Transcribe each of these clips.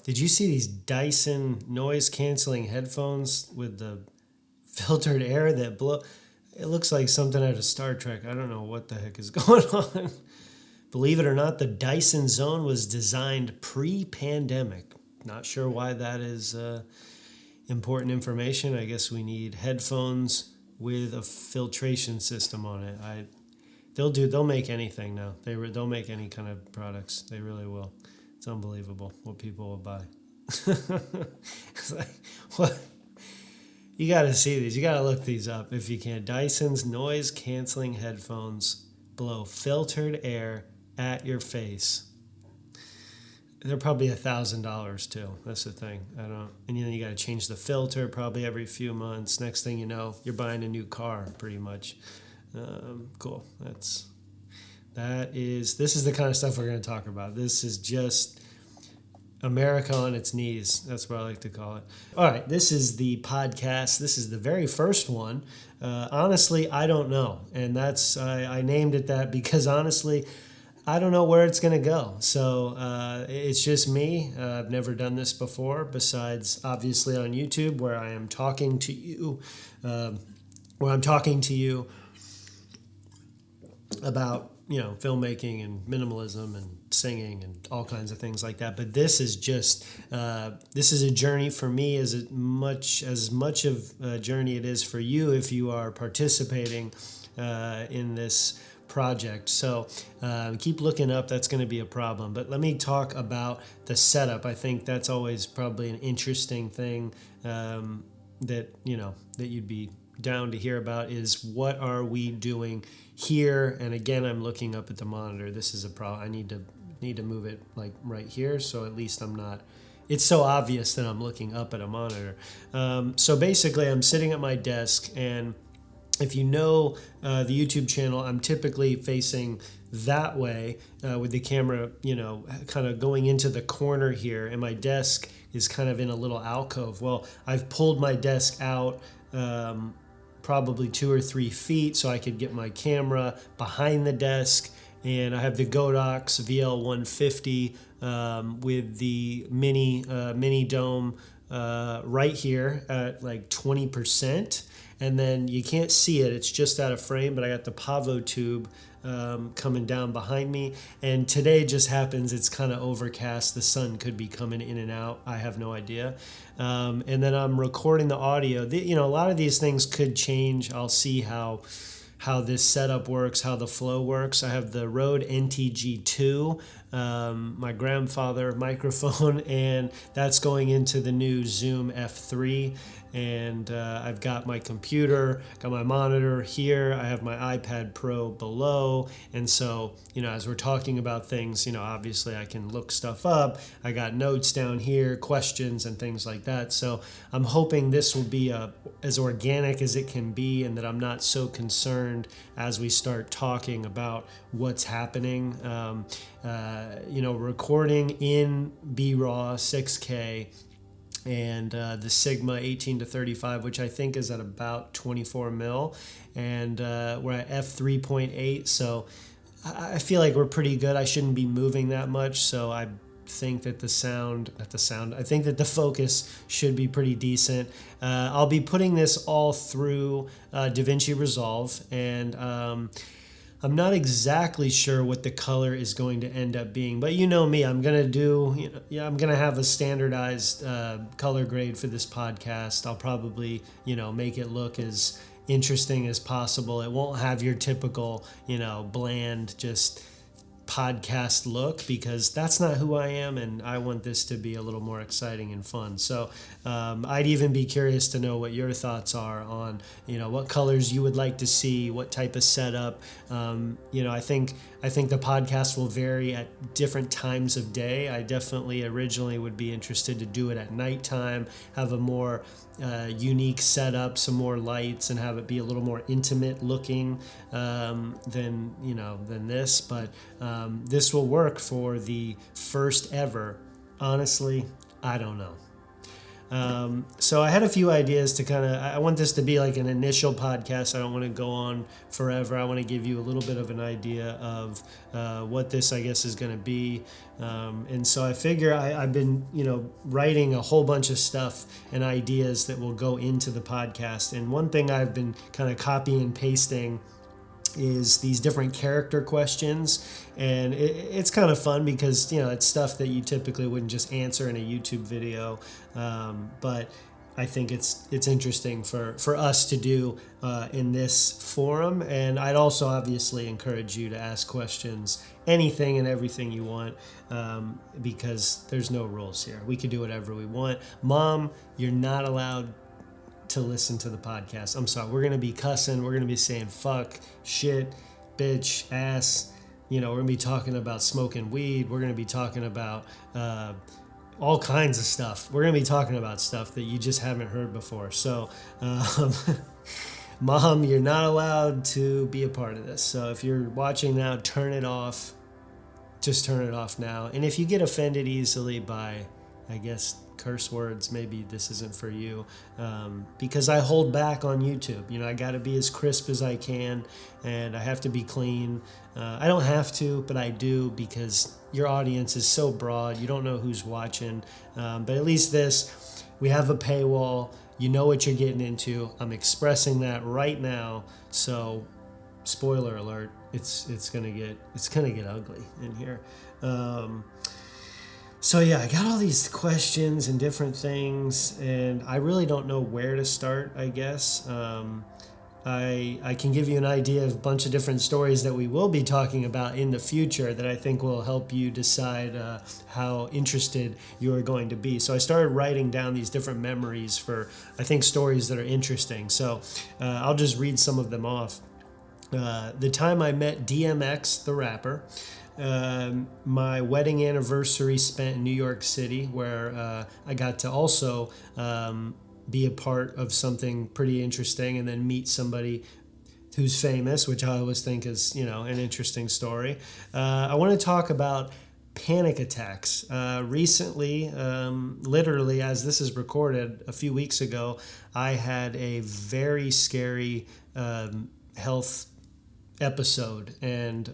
Did you see these Dyson noise canceling headphones with the filtered air that blow? It looks like something out of Star Trek. I don't know what the heck is going on. Believe it or not, the Dyson Zone was designed pre-pandemic. Not sure why that is important information. I guess we need headphones with a filtration system on it. They'll make anything now. They'll make any kind of products. They really will. It's unbelievable what people will buy. It's like, what? You got to see these. You got to look these up if you can. Dyson's noise canceling headphones blow filtered air at your face. They're probably $1,000 too. That's the thing. I don't. And then you got to change the filter probably every few months. Next thing you know, you're buying a new car pretty much. Cool. This is the kind of stuff we're going to talk about. This is just America on its knees. That's what I like to call it. All right, this is the podcast. This is the very first one. Honestly, I don't know, and I named it that because honestly, I don't know where it's going to go. So it's just me. I've never done this before, besides obviously on YouTube, where I am talking to you, about filmmaking and minimalism and singing and all kinds of things like that. But this is just this is a journey for me as much of a journey it is for you if you are participating in this project. So keep looking up. That's going to be a problem. But let me talk about the setup. I think that's always probably an interesting thing that you'd be down to hear about is what are we doing here. And again, I'm looking up at the monitor. This is a problem. I need to move it like right here, so at least I'm not. It's so obvious that I'm looking up at a monitor. So basically, I'm sitting at my desk, and if you know the YouTube channel, I'm typically facing that way with the camera, kind of going into the corner here, and my desk is kind of in a little alcove. Well, I've pulled my desk out probably 2 or 3 feet so I could get my camera behind the desk, and I have the Godox VL150 with the mini dome right here at like 20%. And then you can't see it, it's just out of frame, but I got the Pavo tube coming down behind me. And today just happens, it's kind of overcast. The sun could be coming in and out. I have no idea. And then I'm recording the audio. A lot of these things could change. I'll see how this setup works, how the flow works. I have the Rode NTG2, my grandfather microphone, and that's going into the new Zoom F3. And I've got my computer, got my monitor here. I have my iPad Pro below. And so, as we're talking about things, obviously I can look stuff up. I got notes down here, questions and things like that. So I'm hoping this will be as organic as it can be, and that I'm not so concerned as we start talking about what's happening. Recording in B-RAW 6K and the Sigma 18 to 35, which I think is at about 24 mil, and we're at f3.8, so I feel like we're pretty good. I shouldn't be moving that much, so I think that I think that the focus should be pretty decent. I'll be putting this all through DaVinci Resolve, and I'm not exactly sure what the color is going to end up being, but you know me, I'm gonna have a standardized color grade for this podcast. I'll probably make it look as interesting as possible. It won't have your typical bland just podcast look, because that's not who I am, and I want this to be a little more exciting and fun. So I'd even be curious to know what your thoughts are on what colors you would like to see, what type of setup. I think the podcast will vary at different times of day. I definitely originally would be interested to do it at nighttime, have a more unique setup, some more lights, and have it be a little more intimate looking than this. But this will work for the first ever. Honestly, I don't know. So I had a few ideas to I want this to be like an initial podcast. I don't want to go on forever. I want to give you a little bit of an idea of what this, I guess, is going to be. And so I figure I've been, writing a whole bunch of stuff and ideas that will go into the podcast. And one thing I've been kind of copy and pasting is these different character questions, and it's kind of fun because it's stuff that you typically wouldn't just answer in a YouTube video, but I think it's interesting for us to do in this forum. And I'd also obviously encourage you to ask questions, anything and everything you want, because there's no rules here. We can do whatever we want. Mom, you're not allowed to listen to the podcast. I'm sorry. We're going to be cussing. We're going to be saying fuck, shit, bitch, ass. We're going to be talking about smoking weed. We're going to be talking about all kinds of stuff. We're going to be talking about stuff that you just haven't heard before. So, Mom, you're not allowed to be a part of this. So if you're watching now, turn it off. Just turn it off now. And if you get offended easily by, I guess, curse words, maybe this isn't for you, because I hold back on YouTube. I got to be as crisp as I can, and I have to be clean. I don't have to, but I do, because your audience is so broad. You don't know who's watching, but at least we have a paywall. You know what you're getting into. I'm expressing that right now. So, spoiler alert, it's gonna get ugly in here. So yeah, I got all these questions and different things, and I really don't know where to start, I guess. I can give you an idea of a bunch of different stories that we will be talking about in the future that I think will help you decide how interested you are going to be. So I started writing down these different memories for, I think, stories that are interesting. So I'll just read some of them off. The time I met DMX, the rapper. My wedding anniversary spent in New York City, where I got to also be a part of something pretty interesting, and then meet somebody who's famous, which I always think is, an interesting story. I want to talk about panic attacks. Recently, literally as this is recorded, a few weeks ago, I had a very scary health episode, and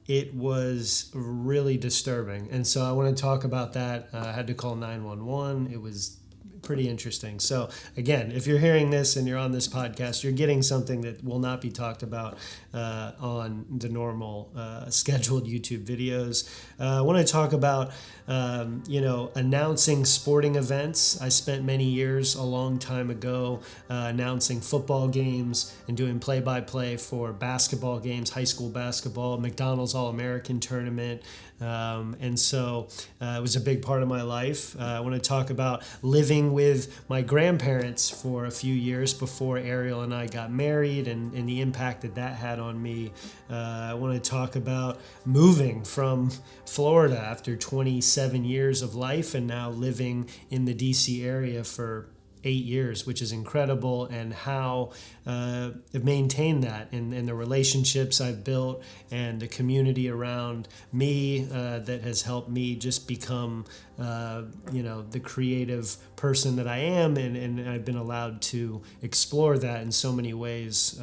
it was really disturbing. And so I want to talk about that. I had to call 911. It was pretty interesting. So again, if you're hearing this and you're on this podcast, you're getting something that will not be talked about on the normal scheduled YouTube videos. I want to talk about announcing sporting events. I spent many years a long time ago announcing football games and doing play-by-play for basketball games, high school basketball, McDonald's All-American tournament. And so it was a big part of my life. I want to talk about living with my grandparents for a few years before Ariel and I got married, and the impact that had on me. I want to talk about moving from Florida after 27 years of life and now living in the DC area for 8 years, which is incredible, and how I've maintained that, and the relationships I've built and the community around me that has helped me just become the creative person that I am, and I've been allowed to explore that in so many ways,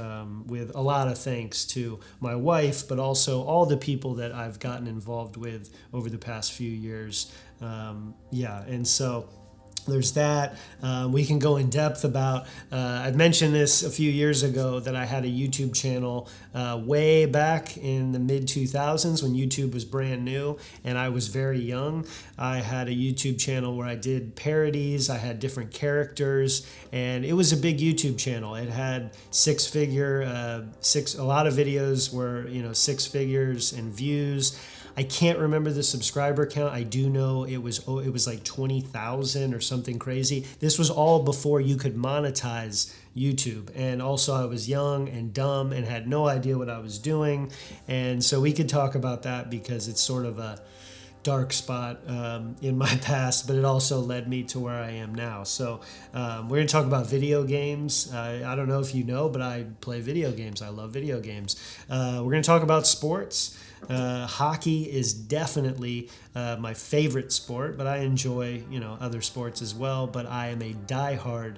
with a lot of thanks to my wife, but also all the people that I've gotten involved with over the past few years. And so there's that. We can go in depth about, I've mentioned this a few years ago, that I had a YouTube channel way back in the mid-2000s when YouTube was brand new and I was very young. I had a YouTube channel where I did parodies, I had different characters, and it was a big YouTube channel. It had a lot of videos were, 6 figures in views. I can't remember the subscriber count. I do know it was like 20,000 or something crazy. This was all before you could monetize YouTube. And also I was young and dumb and had no idea what I was doing. And so we could talk about that because it's sort of a dark spot in my past, but it also led me to where I am now. So we're going to talk about video games. I don't know if you know, but I play video games. I love video games. We're going to talk about sports. Hockey is definitely my favorite sport, but I enjoy, other sports as well. But I am a diehard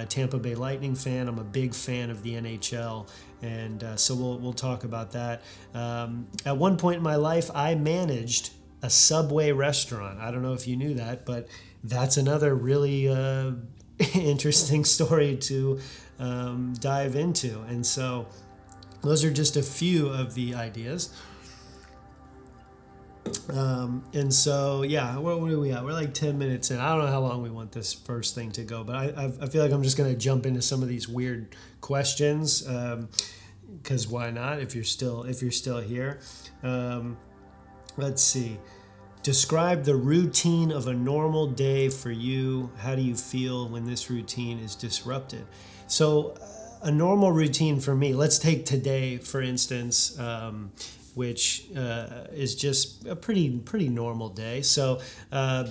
Tampa Bay Lightning fan. I'm a big fan of the NHL, and so we'll talk about that. At one point in my life, I managed a Subway restaurant. I don't know if you knew that, but that's another really interesting story to dive into. And so those are just a few of the ideas. And so, yeah, where are we at? We're like 10 minutes in. I don't know how long we want this first thing to go, but I feel like I'm just going to jump into some of these weird questions, because why not? If you're still here, let's see. Describe the routine of a normal day for you. How do you feel when this routine is disrupted? So, a normal routine for me. Let's take today, for instance. Which is just a pretty normal day. So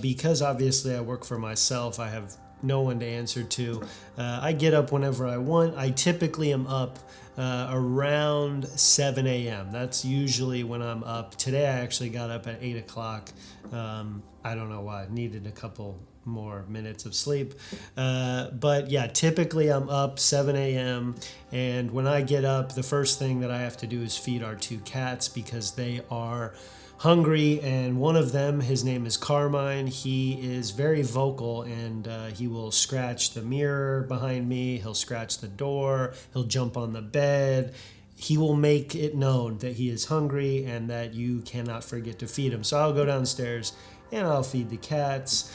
because obviously I work for myself, I have no one to answer to. I get up whenever I want. I typically am up around 7 a.m. That's usually when I'm up. Today I actually got up at 8 o'clock. I don't know why. I needed a couple more minutes of sleep. But yeah, typically I'm up 7 a.m. And when I get up, the first thing that I have to do is feed our two cats because they are hungry. And one of them, his name is Carmine. He is very vocal, and he will scratch the mirror behind me. He'll scratch the door. He'll jump on the bed. He will make it known that he is hungry and that you cannot forget to feed him. So I'll go downstairs and I'll feed the cats,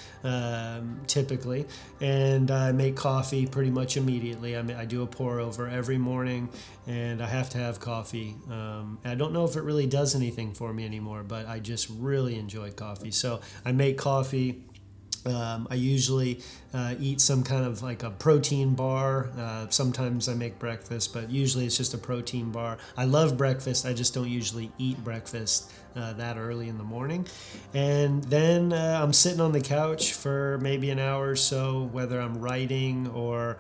typically, and I make coffee pretty much immediately. I do a pour over every morning, and I have to have coffee. I don't know if it really does anything for me anymore, but I just really enjoy coffee. So I make coffee. I usually eat some kind of like a protein bar. Sometimes I make breakfast, but usually it's just a protein bar. I love breakfast. I just don't usually eat breakfast that early in the morning. And then I'm sitting on the couch for maybe an hour or so, whether I'm writing or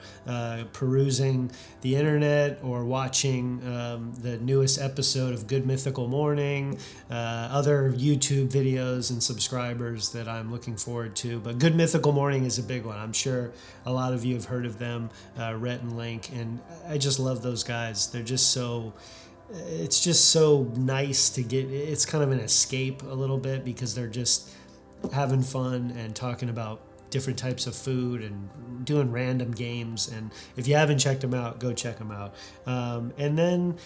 perusing the internet or watching the newest episode of Good Mythical Morning, other YouTube videos and subscribers that I'm looking forward to. But Good Mythical Morning is a big one. I'm sure a lot of you have heard of them, Rhett and Link, and I just love those guys. They're just so... It's just so nice to get. It's kind of an escape a little bit because they're just having fun and talking about different types of food and doing random games. And if you haven't checked them out, go check them out. And then,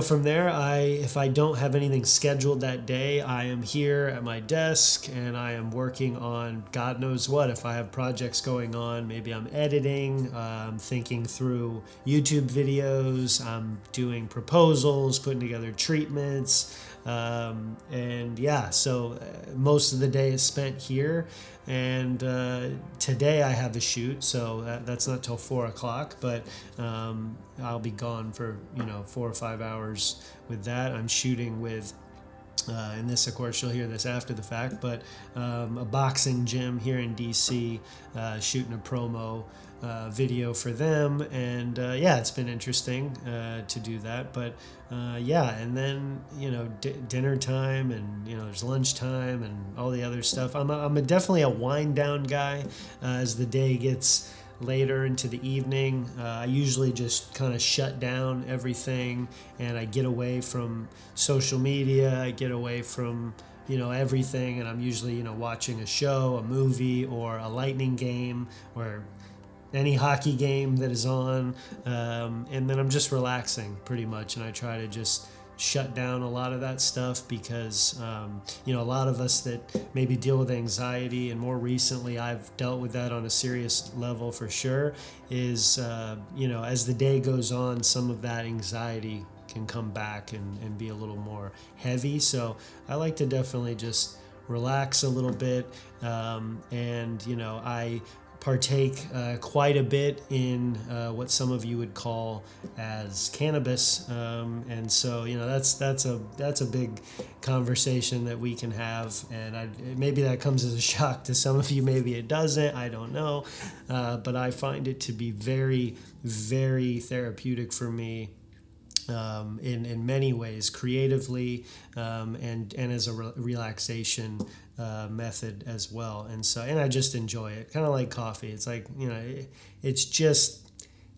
from there, if I don't have anything scheduled that day, I am here at my desk and I am working on God knows what. If I have projects going on, maybe I'm editing, I'm thinking through YouTube videos, I'm doing proposals, putting together treatments, and yeah, so most of the day is spent here. And today I have a shoot, so that's not till 4 o'clock, but I'll be gone for 4 or 5 hours with that. I'm shooting with, and this, of course, you'll hear this after the fact, but a boxing gym here in DC, shooting a promo video for them, and yeah, it's been interesting to do that. But yeah, and then dinner time, and there's lunchtime and all the other stuff. I'm definitely a wind down guy as the day gets later into the evening. I usually just kind of shut down everything, and I get away from social media. I get away from everything, and I'm usually watching a show, a movie, or a Lightning game, or any hockey game that is on, and then I'm just relaxing pretty much, and I try to just shut down a lot of that stuff because a lot of us that maybe deal with anxiety, and more recently I've dealt with that on a serious level for sure, is as the day goes on, some of that anxiety can come back and be a little more heavy. So I like to definitely just relax a little bit, and I partake quite a bit in what some of you would call as cannabis, and so that's a big conversation that we can have, and maybe that comes as a shock to some of you, maybe it doesn't, I don't know, but I find it to be very, very therapeutic for me. in many ways, creatively, and as a relaxation method as well. And I just enjoy it, kind of like coffee. It's like, it's just,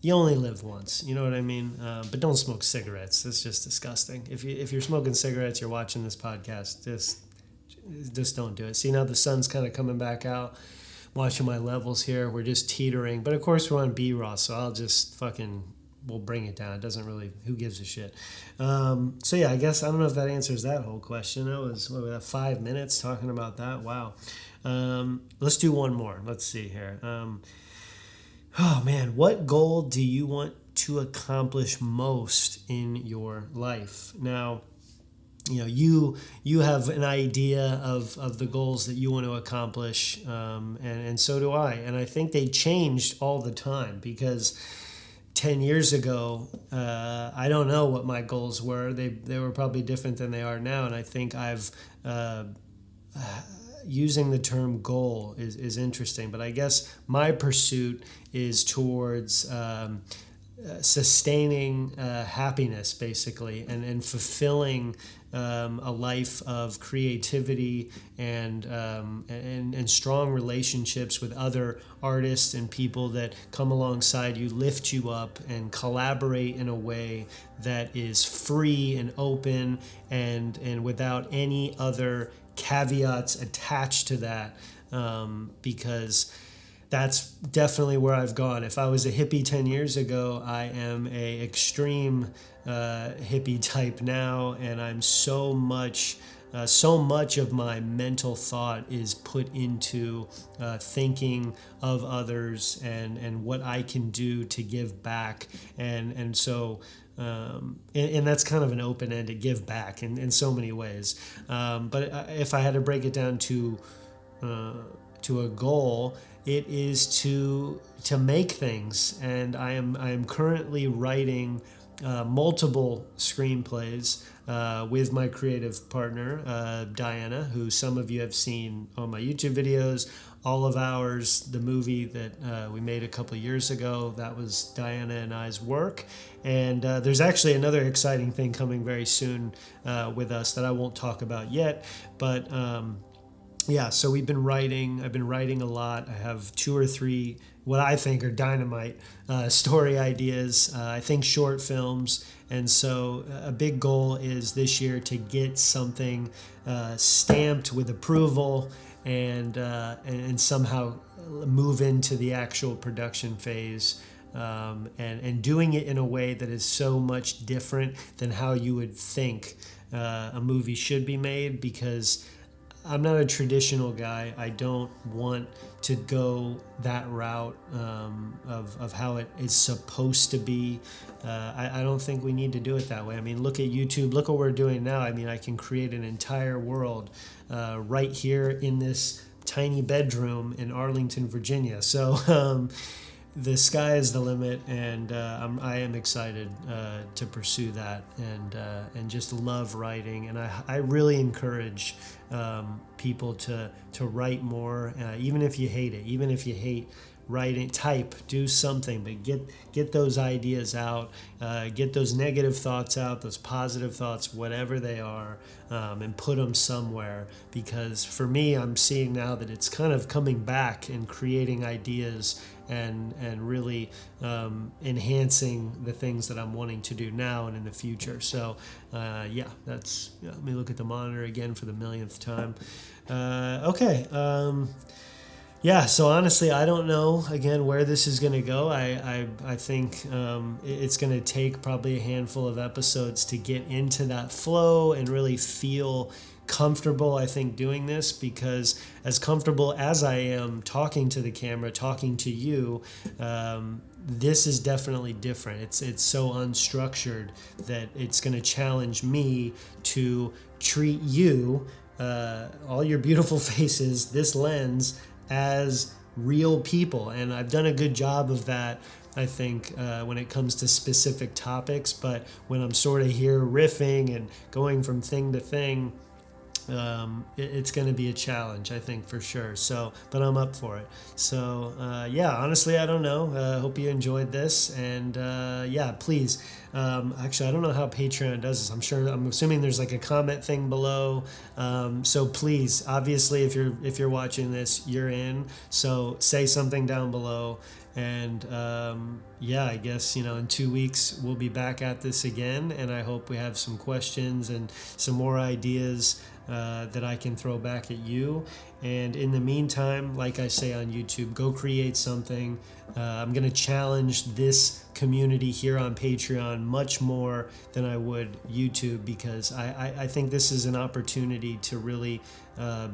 you only live once, you know what I mean? But don't smoke cigarettes. That's just disgusting. If you're smoking cigarettes, you're watching this podcast, just don't do it. See, now the sun's kind of coming back out. Watching my levels here, we're just teetering. But of course, we're on B-Raw, so I'll just we'll bring it down. It doesn't really, who gives a shit? So yeah, I guess, I don't know if that answers that whole question. That was, 5 minutes talking about that? Wow. Let's do one more. Let's see here. Oh man, what goal do you want to accomplish most in your life? Now, you have an idea of the goals that you want to accomplish, and so do I. And I think they changed all the time, because 10 years ago, I don't know what my goals were. They were probably different than they are now. And I think using the term goal is interesting, but I guess my pursuit is towards sustaining happiness, basically, and fulfilling a life of creativity and strong relationships with other artists and people that come alongside you, lift you up, and collaborate in a way that is free and open and without any other caveats attached to that, because that's definitely where I've gone. If I was a hippie 10 years ago, I am a extreme hippie type now, and I'm so much of my mental thought is put into thinking of others and what I can do to give back, and so and that's kind of an open-ended give back in so many ways. But if I had to break it down to a goal, it is to make things, and I am currently writing multiple screenplays with my creative partner, Diana, who some of you have seen on my YouTube videos. All of Ours, the movie that we made a couple of years ago, that was Diana and I's work. And there's actually another exciting thing coming very soon with us that I won't talk about yet, but yeah, so I've been writing a lot. I have 2 or 3 what I think are dynamite story ideas, I think short films. And so a big goal is this year to get something stamped with approval and somehow move into the actual production phase, and doing it in a way that is so much different than how you would think a movie should be made, because I'm not a traditional guy. I don't want to go that route of how it is supposed to be. I don't think we need to do it that way. I mean, look at YouTube. Look what we're doing now. I mean, I can create an entire world right here in this tiny bedroom in Arlington, Virginia. So the sky is the limit, and I am excited to pursue that, and just love writing. And I really encourage people to write more, even if you hate it, even if you hate writing, type, do something, but get those ideas out, get those negative thoughts out, those positive thoughts, whatever they are, and put them somewhere. Because for me, I'm seeing now that it's kind of coming back and creating ideas and really enhancing the things that I'm wanting to do now and in the future. So let me look at the monitor again for the millionth time. Okay. So honestly, I don't know, again, where this is going to go. I think it's going to take probably a handful of episodes to get into that flow and really feel comfortable, I think, doing this, because as comfortable as I am talking to the camera, talking to you, this is definitely different. It's so unstructured that it's going to challenge me to treat you, all your beautiful faces, this lens, as real people. And I've done a good job of that, I think, when it comes to specific topics. But when I'm sort of here riffing and going from thing to thing, it's going to be a challenge, I think, for sure. So, but I'm up for it. So, yeah, honestly, I don't know. Hope you enjoyed this, and yeah, please. Actually, I don't know how Patreon does this. I'm assuming there's like a comment thing below. So please, obviously, if you're watching this, you're in. So say something down below. And yeah, I guess, in 2 weeks we'll be back at this again, and I hope we have some questions and some more ideas that I can throw back at you. And in the meantime, like I say on YouTube, go create something. I'm going to challenge this community here on Patreon much more than I would YouTube, because I think this is an opportunity to really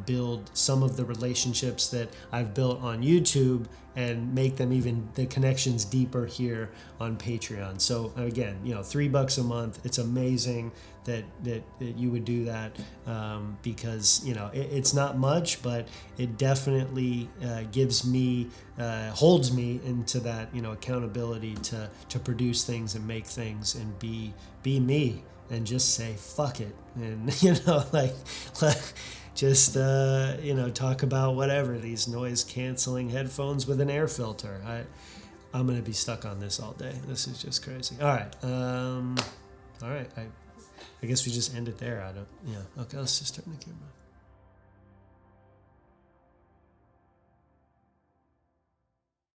build some of the relationships that I've built on YouTube and make them even the connections deeper here on Patreon. So again, $3 a month. It's amazing that you would do that, because it's not much, but it definitely gives me holds me into that accountability to produce things and make things and be me and just say fuck it, and like just talk about whatever, these noise canceling headphones with an air filter. I'm gonna be stuck on this all day. This is just crazy. All right. I guess we just end it there. Okay, let's just turn the camera off.